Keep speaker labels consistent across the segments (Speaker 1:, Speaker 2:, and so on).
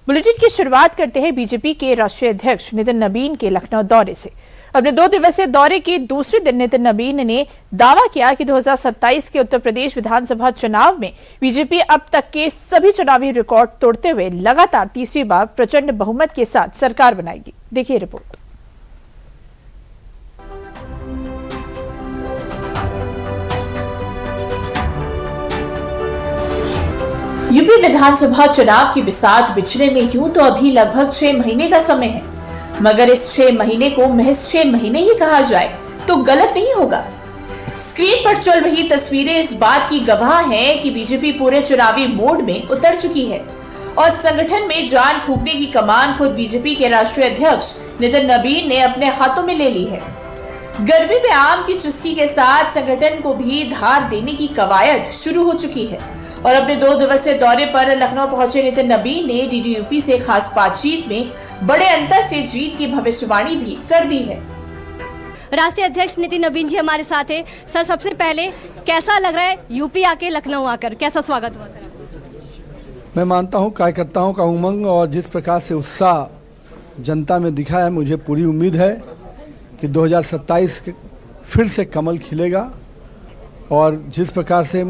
Speaker 1: Bulletin की शुरुआत करते हैं बीजेपी के राष्ट्रीय अध्यक्ष नितिन नबीन के लखनऊ दौरे से। अपने 2 दिवसीय दौरे के दूसरे दिन नितिन नबीन ने दावा किया कि 2027 के उत्तर प्रदेश विधानसभा चुनाव में बीजेपी अब तक के सभी चुनावी रिकॉर्ड तोड़ते हुए लगातार तीसरी बार प्रचंड बहुमत के साथ सरकार बनाएगी। देखिए रिपोर्ट। यूपी विधानसभा चुनाव की बिसात बिछने में यूं तो अभी लगभग 6 महीने का समय है, मगर इस 6 महीने को महज 6 महीने ही कहा जाए तो गलत नहीं होगा। स्क्रीन पर चल रही तस्वीरें इस बात की गवाह हैं कि बीजेपी पूरे चुनावी मोड में उतर चुकी है और संगठन में जान फूंकने की कमान खुद बीजेपी के राष्ट्रीय अध्यक्ष नितिन नबीन ने अपने हाथों में ले ली है। गर्मी में आम की चुस्की के साथ संगठन को भी धार देने की कवायद शुरू हो चुकी है और अपने 2 दिवसीय दौरे पर लखनऊ पहुंचे नितिन नबीन ने डीडीयूपी से खास बातचीत में बड़े अंतर से जीत की भविष्यवाणी भी कर दी है।
Speaker 2: राष्ट्रीय अध्यक्ष नितिन नबीन जी हमारे साथ हैं। सर, सबसे पहले कैसा लग रहा है यूपी आके लखनऊ आकर, कैसा स्वागत हुआ सर?
Speaker 3: मैं मानता हूं कार्यकर्ताओं का उमंग और जिस प्रकार से उत्साह जनता में दिखा है, मुझे पूरी उम्मीद है कि 2027 फिर से कमल खिलेगा और जिस प्रकार से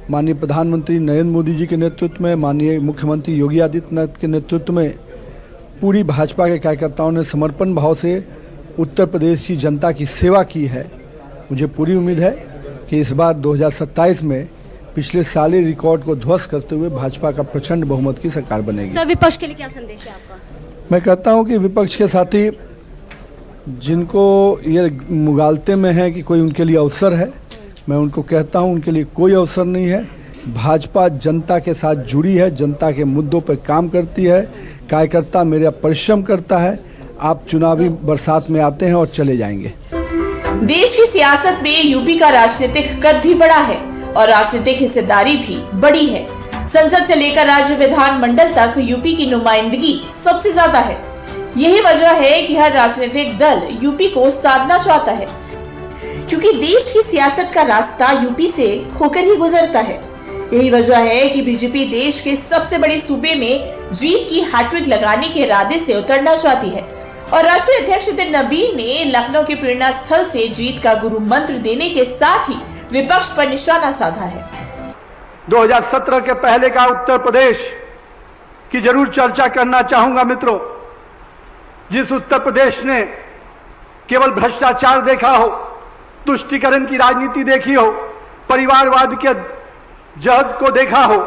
Speaker 3: माननीय प्रधानमंत्री नरेंद्र मोदी जी के नेतृत्व में, माननीय मुख्यमंत्री योगी आदित्यनाथ के नेतृत्व में पूरी भाजपा के कार्यकर्ताओं ने समर्पण भाव से उत्तर प्रदेश की जनता की सेवा की है, मुझे पूरी उम्मीद है कि इस बार 2027 में पिछले साले रिकॉर्ड को ध्वस्त करते हुए भाजपा का प्रचंड बहुमत की सरकार बनेगी।
Speaker 2: सर, विपक्ष के लिए क्या संदेश है आपका?
Speaker 3: मैं कहता हूं कि विपक्ष के साथी जिनको ये मुगालते में है कि कोई उनके लिए अवसर है, मैं उनको कहता हूं उनके लिए कोई अवसर नहीं है। भाजपा जनता के साथ जुड़ी है, जनता के मुद्दों पर काम करती है, कार्यकर्ता मेरा परिश्रम करता है। आप चुनावी बरसात में आते हैं और चले जाएंगे।
Speaker 1: देश की सियासत में यूपी का राजनीतिक कद भी बड़ा है और राजनीतिक हिस्सेदारी भी बड़ी है। संसद से लेकर राज्य विधानमंडल तक यूपी की नुमाइंदगी सबसे ज्यादा है। यही वजह है कि हर राजनीतिक दल यूपी को साधना चाहता है, क्योंकि देश की सियासत का रास्ता यूपी से होकर ही गुजरता है। यही वजह है कि बीजेपी देश के सबसे बड़े सूबे में जीत की हैट्रिक लगाने के इरादे से उतरना चाहती है और राष्ट्रीय अध्यक्ष नितिन नबीन ने लखनऊ के प्रेरणा स्थल से जीत का गुरु मंत्र देने के साथ ही विपक्ष पर निशाना साधा है।
Speaker 4: 2017 के पहले का उत्तर प्रदेश की जरूर चर्चा करना चाहूंगा मित्रों। जिस उत्तर प्रदेश ने केवल भ्रष्टाचार देखा हो, तुष्टीकरण की राजनीति देखी हो, परिवारवाद के जहद को देखा हो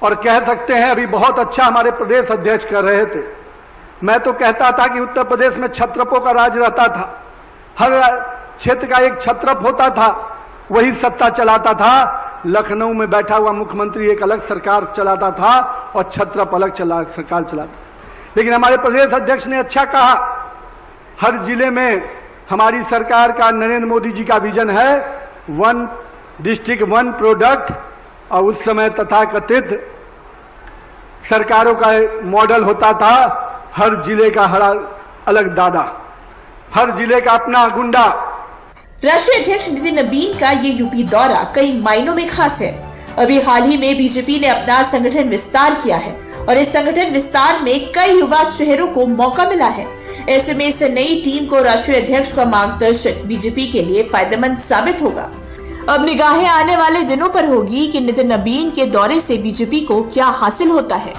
Speaker 4: और कह सकते हैं अभी बहुत अच्छा हमारे प्रदेश अध्यक्ष कर रहे थे। मैं तो कहता था कि उत्तर प्रदेश में छत्रपों का राज रहता था, हर क्षेत्र का एक छत्रप होता था, वही सत्ता चलाता था। लखनऊ में बैठा हुआ मुख्यमंत्री एक अलग सरकार चलाता था और छत्रप अलग सरकार चलाता। लेकिन हमारे प्रदेश अध्यक्ष ने अच्छा कहा, हर जिले में हमारी सरकार का नरेंद्र मोदी जी का विजन है 1 डिस्ट्रिक्ट 1 प्रोडक्ट और उस समय तथाकथित सरकारों का मॉडल होता था हर जिले का हर अलग दादा, हर जिले का अपना गुंडा।
Speaker 1: राष्ट्रीय अध्यक्ष नितिन नबीन का ये यूपी दौरा कई मायनों में खास है। अभी हाल ही में बीजेपी ने अपना संगठन विस्तार किया है और इस संगठन विस्तार में कई युवा चेहरों को मौका मिला है। ऐसे में इस नई टीम को राष्ट्रीय अध्यक्ष का मार्गदर्शन बीजेपी के लिए फायदेमंद साबित होगा। अब निगाहें आने वाले दिनों पर होगी कि नितिन नबीन के दौरे से बीजेपी को क्या हासिल होता है।